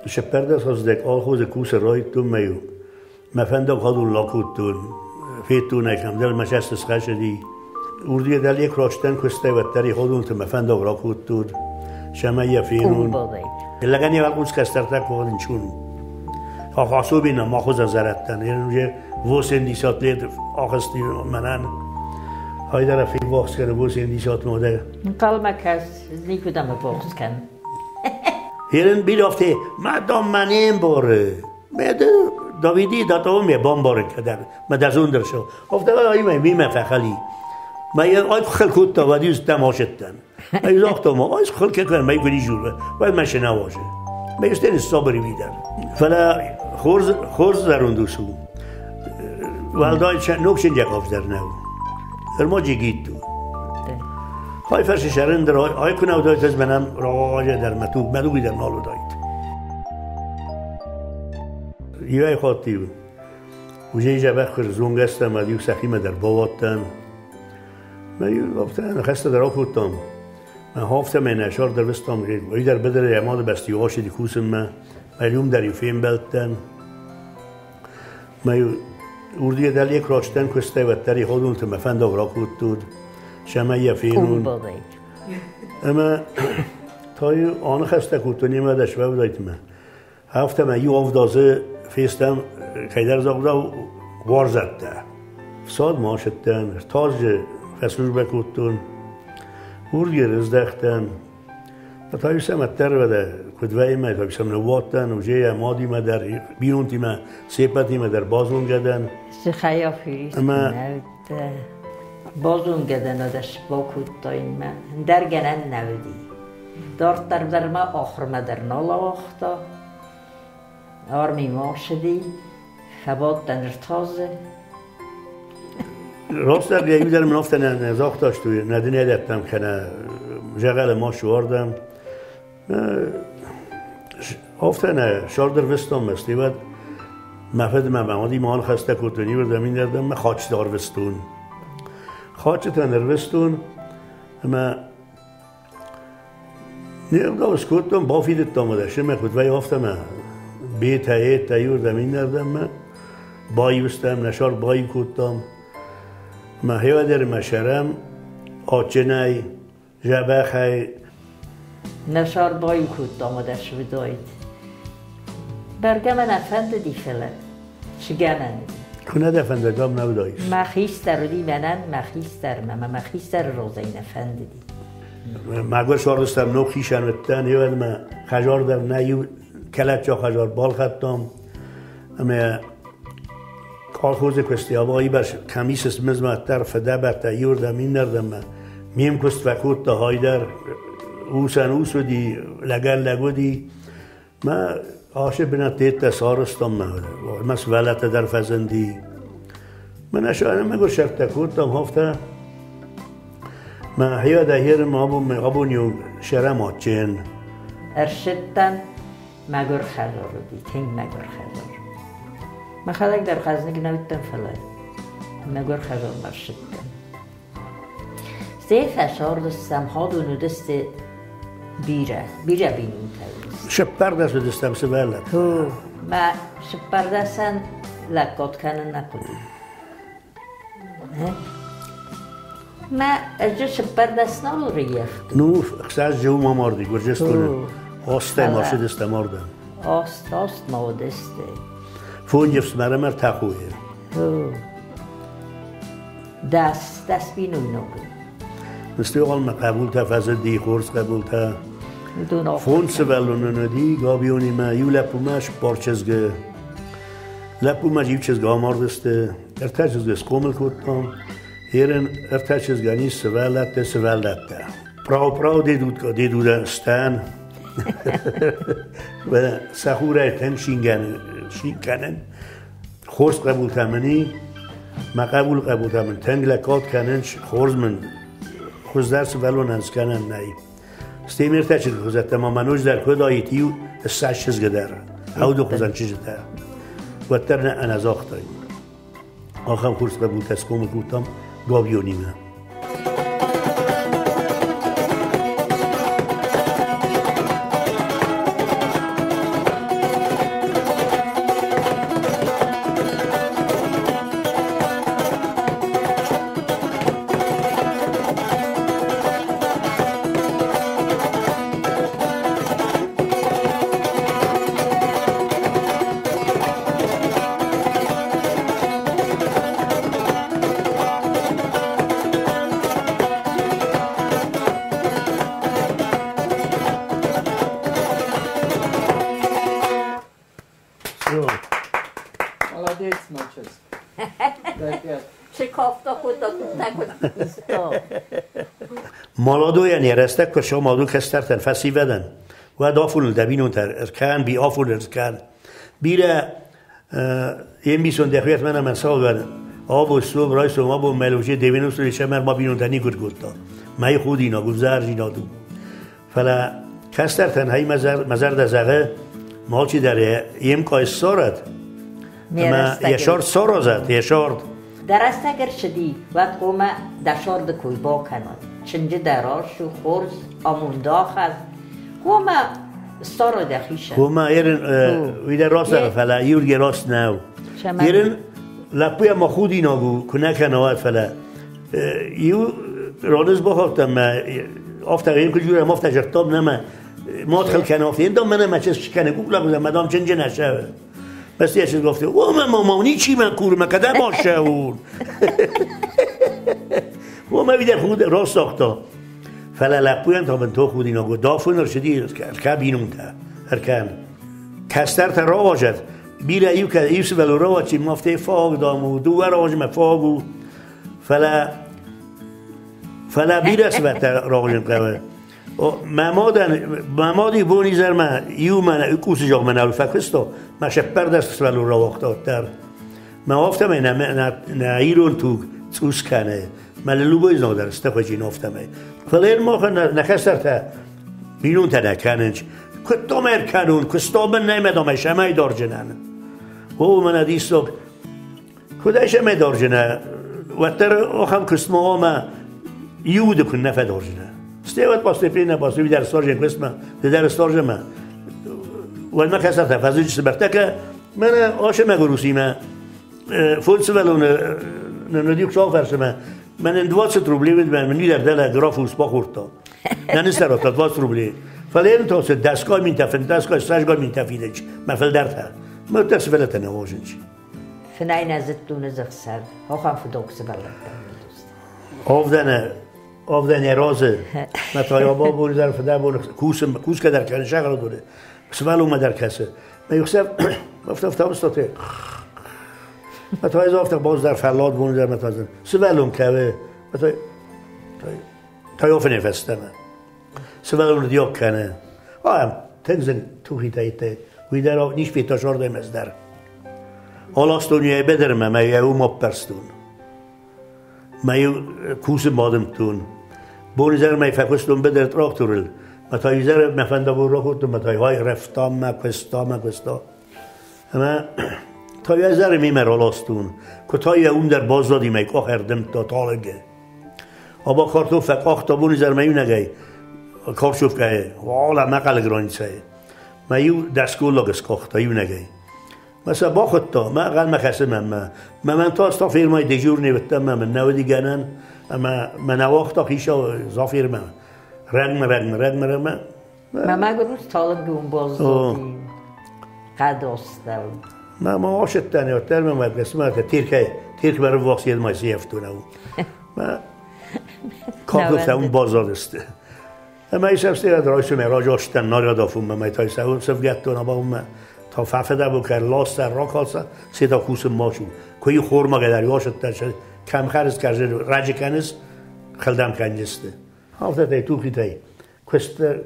És perdezhozdek alhoz kúsza rajtum, mejú. Me fendag hadul lakuttul, féttú nekem, del mes ezt az hesedi. Urdiye delik rosten köztevetteri hadultum, me fendag lakuttul, semmelje fénun. Legennyi valkusz kezdtek hodin csunu. Ha haszóbina, ma hozzá zeretten. Én ugye vószéndíszat lét, akaszti menen. Hajdara fél vószkere vószéndíszat móde. Kalmekhez, nikudam a vószken. Heren bilafte, madam manem borre. Med Davidi datom me bamborek kadar. Med az undersho. Ofta ay me fekali. Ma yer ay khalkutta و دیز تماشتن. ای زاختم آیس خال که کنم می گلی جور باید مشه نواشه. ما یستن صبری میدن. فلا خورز دروندوسو. والدای نوکشن جکاف در نو. ما جگید تو. های فرش شرن در آی کنه و دایت از منم راجع در مدو بیدر نالو دایت. یه خاطی بود. وجه جبه خرزون گستم و دیو سخیمه در باواتن. من گفتم خسته در آخوتم. من هفته من اشار در وستم رید. وی در بدر اعمال بستیواش دی خوسم من. میلیوم در یوفیم بلتن. من اردیه دل یک راستن کسته و تری خودون تم فندق را کودتود. شما یفینون. اما تای آن خسته کودتونی من دشوه بدایت من. هفته من یو آفدازه فیستم که در زاقدا وارزده. فساد ماشتن. تاج فسوش بکودتون. اردیه رزدختن. تای سمتر بده کدوی ما تای سم نواتن و جای مادی ما در بیونتی ما سپتی ما در بازون گدن. خیافیست نود بازون گدن آدش با کودتای ما در گنن نودی. دارت در ما آخر ما در نالا وقتا. آرمی ما شدی خبات تنر تازه. راست در یکی در منافت نزاخت داشت توی ندینه دفتم کنه جغل ما شواردم آفتن شار در وستان مستی بعد مفید من بمادی مال خسته کتونی بردم این دردم من خاچ دار وستون خاچ تنر وستون اما نیمگاه اسکوتم بافیدت دامده شمه خود وی آفتم بیت هایت تایوردم این دردم من بایی وستم نشار بایی کتم ما هیوا در مشرم آچنای جبخای نشار بایی کود آماده شد داید برگه من افند دی فلت شگنن کنه افند دام نبودایست مخیستر رو دی منن مخیستر مخیستر روزین افند دی مگور شاردستم نو خیشن وطن هیوا ما خجار در نیو کلت جا خجار بال خطام اما کارخوز کستی آبایی برش کمیس اسمزم اتر فده برتا یوردم این نردم میم کست وکوت تا هایدر اوسن اوسو دی لگو دی ما عاشق بنا تیت سارستم مس ولت در فزندی من اشاره مگو شرط کوتم هفته ما هیا دهیر ما ابونیو شرم آچین ارشدتن مگر خزار دی تین مگر خزار ما خلق در خزنگ نویدتن فلای مگر خزار مرشدتن سه فشار دستم ها دونو دست بیره بینیم تاویست شپر دست دستم سوالت ما شپر دستن لکات کنن نکنیم ما اجا شپر دست نالو ریفت نو اخساس جو ما ماردی گرجستونه آسته مارشه دسته ماردن آست ما دسته فون جفت مرمر تخویه دست بینوی نکنیم مثل اقل ما قبول تا فضل دی خورس قبول تا فون سوالون ندی گابیونی ما یو لپو ماش پارچزگه لپو ما جیو چزگه آماردسته ارتاچزگه سکومل کتام هیرن ارتاچزگه نیست سوالت تا پراو دیدوده استان و سخوره تن شینکنن خورس قبول تمنی ما قبول تمن تنگ لکات کنن خورز من خوز درس ولو نزکنن نایی استیمیر تا چیز خوزد تمام منوش در کود آیتیو استاش چیز گدر او دو خوزن چیز تا و تر نه انزاختای آخم خورس قبول تسکوم کودتم گابیونی من kafta خودta kuntak Maladó yani restek kösö madó kezdterten feszíveden. Vad aful dabinuntar kan bi aful kan. Bire én viszont de hülyet menem szolgál. Abból szó rajzom abból melózsi devinusról is már ma binuntar nigurgulta. Mely خودینا گذاری نادو. فلا kezdterten هی مزار دزاغه مالچی داره یم کای سرد. ما یشارد سرازد یشارد. درست اگر شدی وقت قوم دشارد کوی با کناد. چنجه دراش و خورز آمونداخ قوم سر دخیشه. قوم ایرن ویدر راست فلا یورگ راست ناو. ایرن لپوی ما خودی نگو کنه کنواد فلا یو رانز بخوردم ما افتادیم که جوره ما افتاد جرتاب نما ما دخل کنافتی این دام منم مچس شکنه گوگل بودم مدام چنجه نشه بس یه چیز گفته و من مامانی چی من کور من کدام باشه اون و ما بیدر خود راست ساختا فلا لپوین تا من تو خودی نگو دافون رشدی که بینون تا هرکن کستر تا را واجد بیره ایو که ایو سبلو را واجد مفته فاق دامو دوه را واجد مفاقو فلا بیرس بهتر راجم قوه. مامادی بونی زر ما یو من کوس جاگ من اول فکرستو ما شپر دست سوالو را وقت دار. ما افتم نه ایران تو توس کنه. ماللو باید نادر استفاده نافتمه. فلیر ما خن نخستر تا بیرون تا نکننج. کدام کنون کستابن نمیدم شمای دار جنان. او من دیستو کدای شمای دار جنان. وقتر آخام کستما ما یود کن نفد آرژنه. استیوات باست پینا باست وی در سارجن قسمه در سارجن ما. ولی ما کسر تفاضل جس برتا که من آشه مگروسی ما فولس ولون ندیو شاف فرسما من اندواس تروبلی بود من نیدر دل گرافوس با خورتا. ننستر آت دواس تروبلی. فلین تاس دستگاه منتفن دستگاه سرجگاه منتفیدش مفل درته. ما ترس فلت نواجنش. فنای نزدتون زخسر. آخام فدوکس بالات. آفدن رازه متای آبا بوری در فدا بون کوس که در کنه شغل دوره سوال اومد در کسه من یکسر افتاد استاته متای زافت باز در فلات بون در متای سوال اون که متای آفنه فستم سوال اون دیاب کنه آم تنزن توهی تایته وی در نیش پیتا شارده مزدر حالا استونیه بدرمه من یه او مپرستون من کوس مادم تون بونی زر من فکرستم بدر تراکتورل متای زر مفنده بور را کردم متای های رفتام مکستا اما تای زر میمر آلاستون کتای اون در بازدادی میک آخردم تا تالگه آبا کارتو فک آختا بونی زر میو نگی کارشوف که والا مقل گرانیسه میو دستگول لگس کاختا یو نگی مثلا با خودتا ما اقل مخصم من تا استا فیرمای دیجور نویتم من نودی گنن اما من وقتا خیشا زافیر من رنگ ما گروز طالب گون بازدادی قد استل ما آشتن یا ترم ما قسمت تیرک برای واقعیت ما سیفتونه ما کار گفته اون بازداد است اما ایش هستی را درایشو میراج آشتن ناریادافون ما تای سوون سفگتون با اون تا فافده بود که لاست در را کالسا سیدا کوس ماشون کوی خورما گداری آشتن شد کم خرز کرده رج کنست خلدم کنجسته هفته تای توخی تای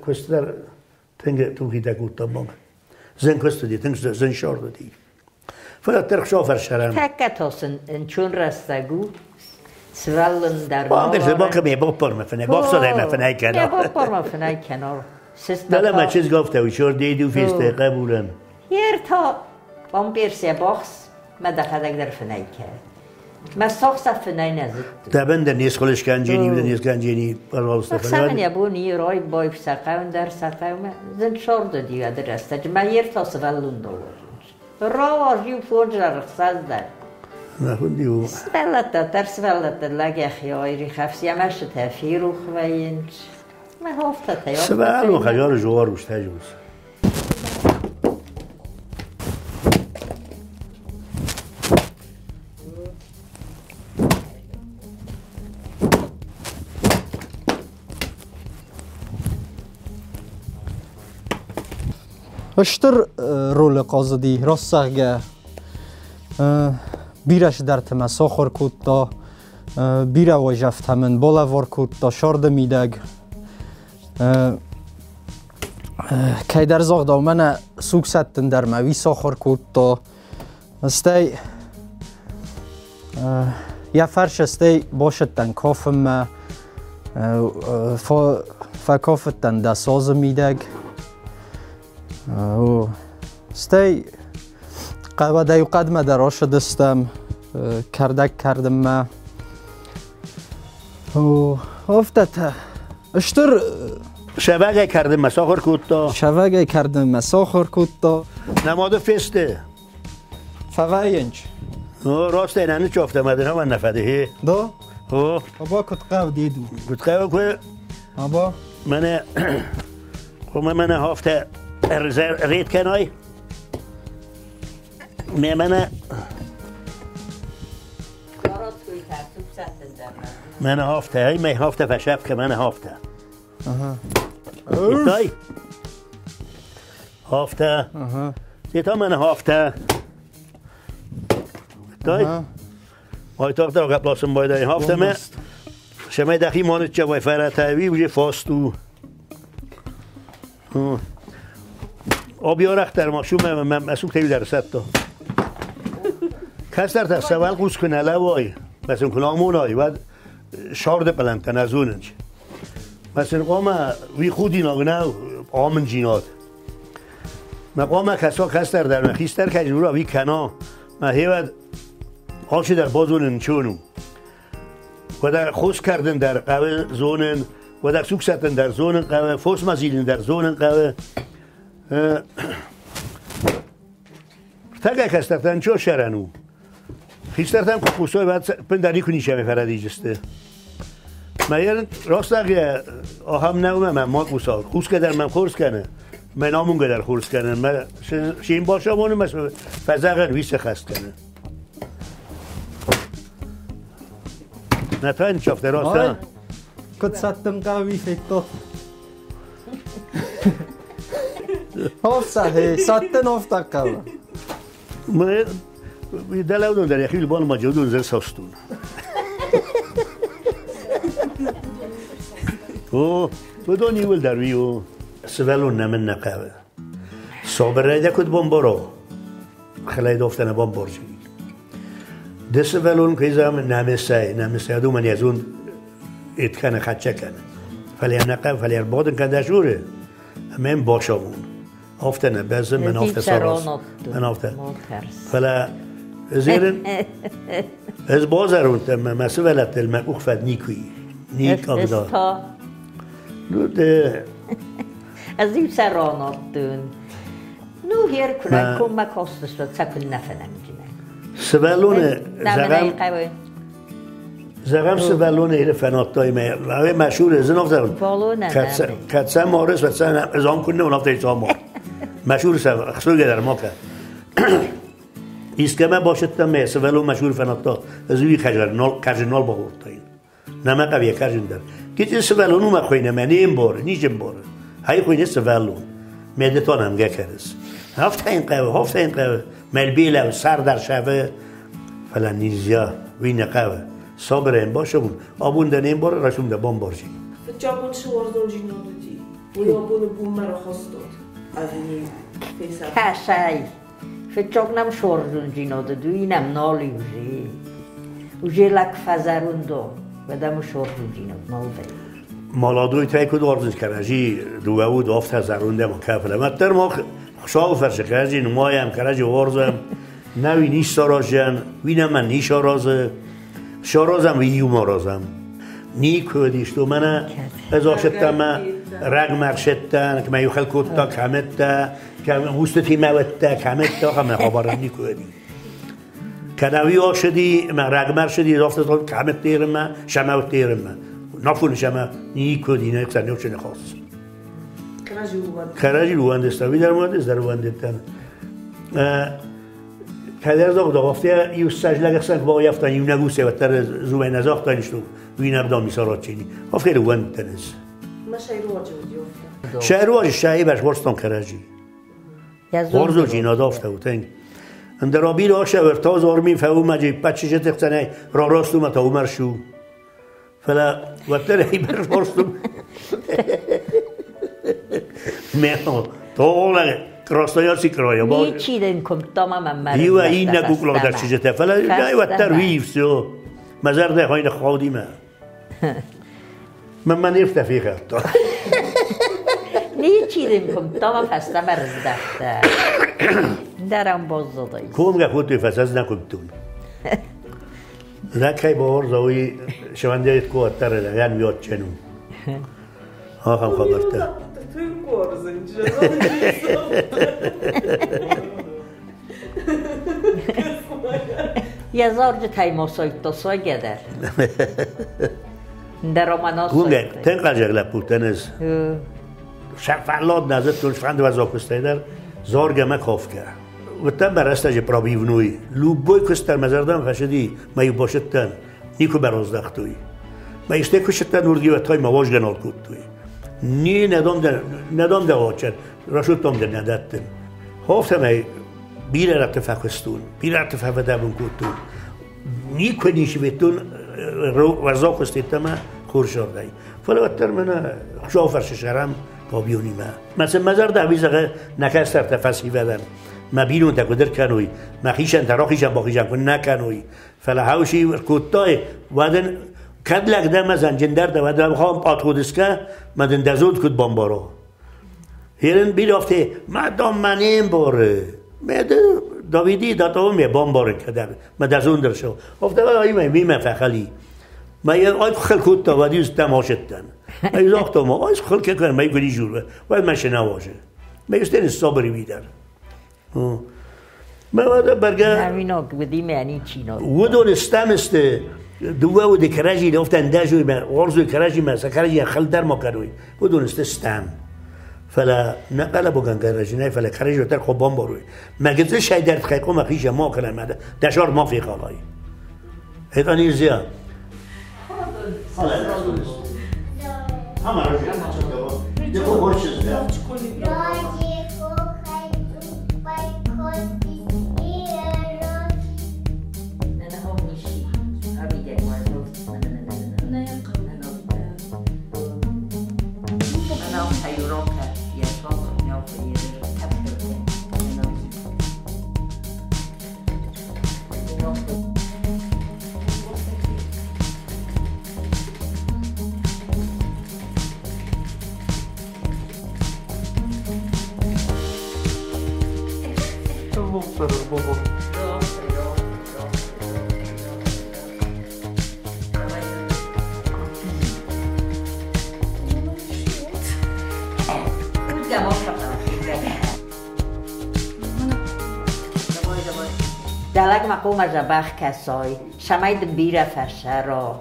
کستر تنگ توخی تای گوتا بام زن کست دی تنگ زن شارد دی فقط ترخ شافر شرم تکه تاسن چون رستگو سوالن در با هم با که میباپر مفنه بافصده مفنه کنار میباپر مفنه کنار دلم ما چیز گفته و شور دیدو فیسته قبولن هر تا بام بیرسی باخس ما دخلک در فنه کرد ما ساخت فنه نزد دبن در نیست خلش کنجینی و نیست کنجینی پروالسته مقصد یابونی رای بای سقاون در سقاون زن شارد دیو در است ما هر تا سوالن دور راوی فوج رخصت در نخون دیو سوالت در سوالت لگه خیاری خفسی همش تفیر و خوینج ما هفته تیار سوال و خیار جوار روش تجوز اشتر رول قاضی راست ساگه بیرش در تمسا خور کود تا بیرا و جفت همن بالا ورکوت تا شارد میدگ که در زاغ دا من سوک ستن در موی ساخر کوت تا استی یا فرش استی باشدن کافم فکافتن دا ساز میدگ استی قوه دیو قدم در آش دستم کردک کردم ما افتت اشتر شبکه کردم مساخر کوتا شبکه کردم مساخر کوتا نماد فسته فواینج راست اینه چه افته مدنه من نفده دا او ابا کت قو دیدو گفت قوه که ابا من هفته رید کنای من هفته های می هفته فشب که من هفته ایتای هفته ایتا من هفته ایتای ایتا در قبل لاسم باید این هفته من شمای دخی مانت چه باید فراتایوی بجه فاستو آبیار اختر ما شو من مسئول تیوی در ست تا کس در تصول قوز کنه لوای مثلا کلامون های باید شارد بلند کن از اوننج مثلا قامه وی خودی ناگنه آمن جیناد ما قامه کسا کس در مخیستر که جنورا وی کنا ما هیود هاشی در بازونن چونو و در خوش کردن در قوه زونن و در سوک ستن در زونن قوه فوس مزیلین در زونن قوه تگه کس تفتن چو شرنو خیسترتم که قوسای باید پندری کنی شمه فردی جسته من راست اگه آهم نومه من ما قوسا خوز که در من خورس کنه من آمون که در خورس کنه من شیم باشه مانو مثل فزاقن ویسه خست کنه نه تا این چافته راست هم کت ستم قوی فکتا هفته ستن هفته قوی من دلو دون در یخیل بان مجودون زر ساستون او بدونی ول در ویو سوالون نمن نقابه صابر رایده کد بمبارو خلای دافتن بمبارجی دست سوالون که زم نمسای دو من یزون اتکنه خدچه کنه فلی نقاب فلی بادن کنده شوره من باشامون آفتنه بزن من آفته سراس من آفته فلا زیرن از بازارون تم مسئولت المقوق فد نیکویی نیک آقدا ده از این سرانات دون نو هیر کنن کم مکاستش رو تکل نفنم جنه سوالونه زغم سوالونه ایره فناتای من مشهوره زن آفترون کتسه مارس و سن ازام کنه اون آفته ایسا مار مشهور سوگه در ما کرد ایست که من باشدتم من سوالون مشهور فناتا از اوی کجنال با گفتاین نمه قویه کجن در که سوالون اومد خوینه من این باره نیجم باره های خوینه سوالون مدتان هم گه کرس هفته این قوه ملبیله و سر در شبه فلان نیزیا وینه قوه صابر این باشه بون آبون در این باره رشون در بام بارجی جابون شواردون جی نادودی و آبون بوم مرا خواستاد از این پیسر کشای فچاق نم شواردون جی نادودو اینم نالی اوزی لک فزرون دو و دمو شواردون جی ناد نالده مالادوی تای کد ورزش کرجی دو و آفت هزارونده ما کافله متر ما خشاو فرش کرجی نمایم کرجی ورزم نوی نیش ساراشن وینم من نیش آرازه شارازم و یوم آرازم نیک کدیشتو من از آشتم من رگ مرشتن که من یو خلکوتا کمتا که هستتی موتا کمتا که من خبرم نیک کدی که نوی آشدی من رگ مرشدی رافت از کمت دیرم من شموت دیرم من نفون شما نیک کدی نه اکثر نیوچه نخواست خراجی روان دستاوی در مورد در روان دستن کدر زاغ داغفته یو سجله گسن با یافتن یو نگوسه و تر زوی نزاختنش تو وی نبدا میسارات چینی افکر روان دستنش ما شایرواجه بودی افته شایرواجه شایی برش ورستان کراجی ورزو جینا دافته بود تنگ اندر آبی را شور تا زارمی فهو مجی بچه چه تختنه را راستو متا عمر شو فلا وقتر ای بر راستو میخوام تا اولا راستایا سی کرایه نیچی دن کم تاما من مرد دیو این نکوکلا در چیزه تا فلا جای وقتر ویفسو مزار ده خواهی خودی من نفت فیخه تا نیچی دن کم تاما فسته مرد دخته درم باز دادایی کوم که خود توی فساز نکمتون نکای باور زاوی شونده ایت کو اتره لگن میاد چنو ها هم خبرته توی کورزنجه یه زارج تای ماسای تاسای گدر در آمنا کونگه سایت تن قجر لپوتنز فعلات نزد تونش فند و زاکسته در زارگه ما کاف که و تن برسته پرابیونوی لوبوی کستر مزردم فشدی مایو باشدتن نیکو براز دختوی ما اشته کشتن وردی و تای مواج گنال کود توی نی ندام ده آچن راشد تام ده ندتن هافتم ای بیر ارتفاقستون بیر ارتفاق دبون کود تو نیکو نیشی بیتون ورزا کستیتم خورشاردهی فلا وقتر من شافرش شرم پابیونی مثلا مزار ده بیزاقه نکستر تفسی بدن ما بینون تکودر کنوی ما خیشن تراخیشن با خیشن کن نکنوی فلا هاوشی کتای ودن کدلک ده مزن جندر ده ودن خواهم پاتخودسکه مدن دزود کد بامبارا هیرن بیرافته مدام منیم باره مده داویدی داتا می بامباره کدر ما دزون درشو افته آی می فخلی ما آی خل کد تا ودیوز تماشتن ای زاختا ما آی خل که کنم می گلی جور باید مشه نواشه ما یستین صبری بیدر ما برگه نمینا بدیم یعنی چینا ودون استمسته دوه و دکرجی لفتن داجوی ما ورزوی کرجی ما سکرجی خل در ما کروی ودون استم فلا نقل بگن کرجی نه فلا کرجی تر خوب بامبروی ما گذر شاید درد خیلی ما خیش ما کنن ما دشار ما فی خالای هیچ آنی زیاد همه رو دیگه برشز داد دلگ مقوم از بخ کسای شماید بیره فرشه را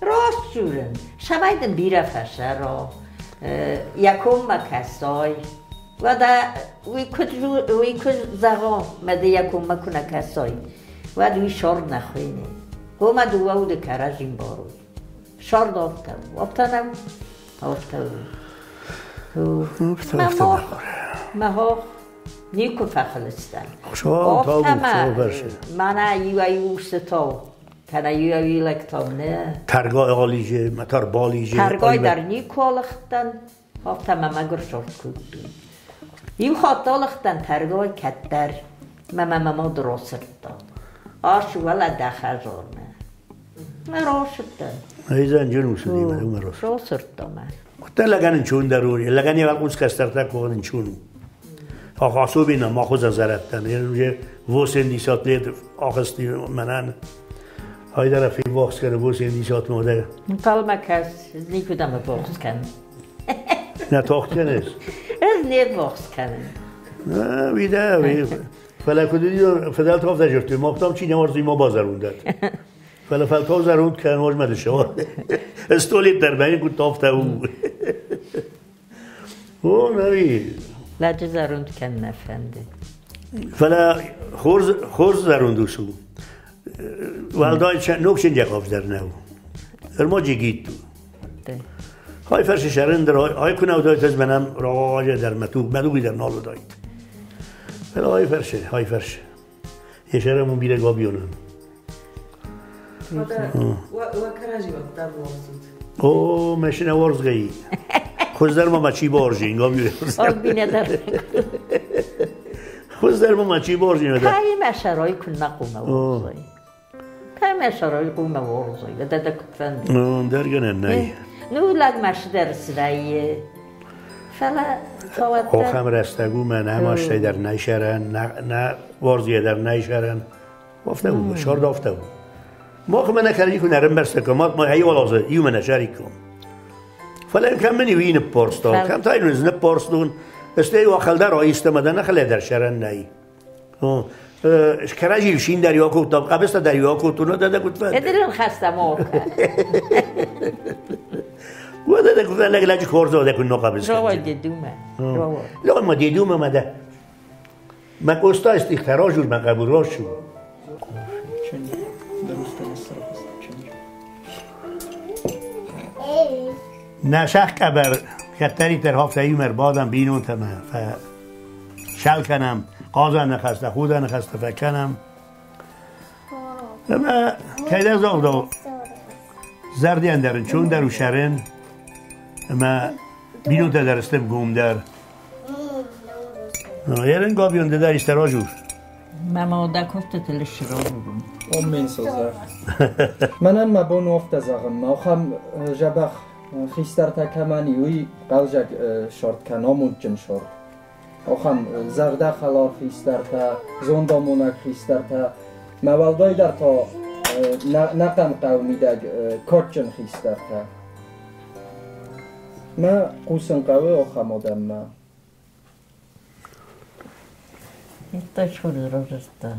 راست جورن شماید بیره فرشه را یکم کسای و دا وی کد زغا مده یکم کنه کسای و دوی شار نخوینه گومه دو او ده کرجیم باروی شار دافتو افتنم افتو مها نیکو فخلستن من ایو ستا کنه ایو لکتام نه ترگاه آلیجه متر بالیجه ترگاه در نیکو لختن هفتم مگر شرط کدوی ایو خاطا لختن ترگاه کتر مما درست داد آش ولا 10,000 نه راشدن ایزن جنوب سودی من راست دامه تا لگن چون دروری لگنی وقت اوز کستر تا کردن چون آخاسو بینم ما خوز از زرتن یه ووسندی سات لید آخستی منن های در فی واقس کنه ووسندی سات موده کلمه کس نیکودم واقس کن نه تاخت کنیست از نید واقس کنه نه ویده فلا کدی فدال تاف دجرتی ما بتام چی نمارزی ما بازروندد فلا فلتاو زروند که انواج مده شما استولیت در بینی کود تافته او او نوی لجه زروند کن نفنده فلا خورز زروندو سو والدای نوکشن جقاف در نو ارما جگید تو های فرش شرن در های کنه و دایت از منم راجع در مدوگی در نالو دایت ولی های فرش یه شرمون بیره گابیونم و کراجی وقت در واسود او ماشین ورزگی خوز در ما چی بارجین گابیونه آبینه در خوز در ما چی بارجین پای مشرای کن نقومه ورزای پای مشرای قومه ورزای ده کتفند درگنه نه نو لگ مش در سرایه فلا توات آخم رستگو من هماشته در نیشرن نه ورزیه در نیشرن وافته بود شارد آفته بود ما خب من نکردی که نرم برسته که ما هی ولازه ایو من شریک کن فلا کم منی وین پرستان کم تایی نوز نپرستون استی واخل در آیسته مدن نخلی در شرن نی کراجی شین دریا کو تا قبست دریا کو تو نه داده کت فند ادرن خستم آخه و داده کت فند لگه کورزا دکن نو قبست روا دیدومه لا ما دیدومه مده من کوستا استیخترا جور من قبول راش شو نشخ کبر کتری تر هفته ایمر بادم بینون تمه شل کنم قازن نخسته خودن نخسته فکنم اما کهده زاغ دو زردی اندرن چون در و شرن اما بینون تا درستم گوم در یرن گابیون ده در استرا جور مماده کفت تلش را بگم آمین سازه منم مبون افت زغم آخم جبخ خیستر تکمانی وی قلجک شارد کنامون جن شارد آخم زرده خلار خیستر تا زندامونک خیستر تا مولدای در تا نقم قومی دگ کچن خیستر تا ما قوسن قوی آخم آدم ما ایتا چور را رسته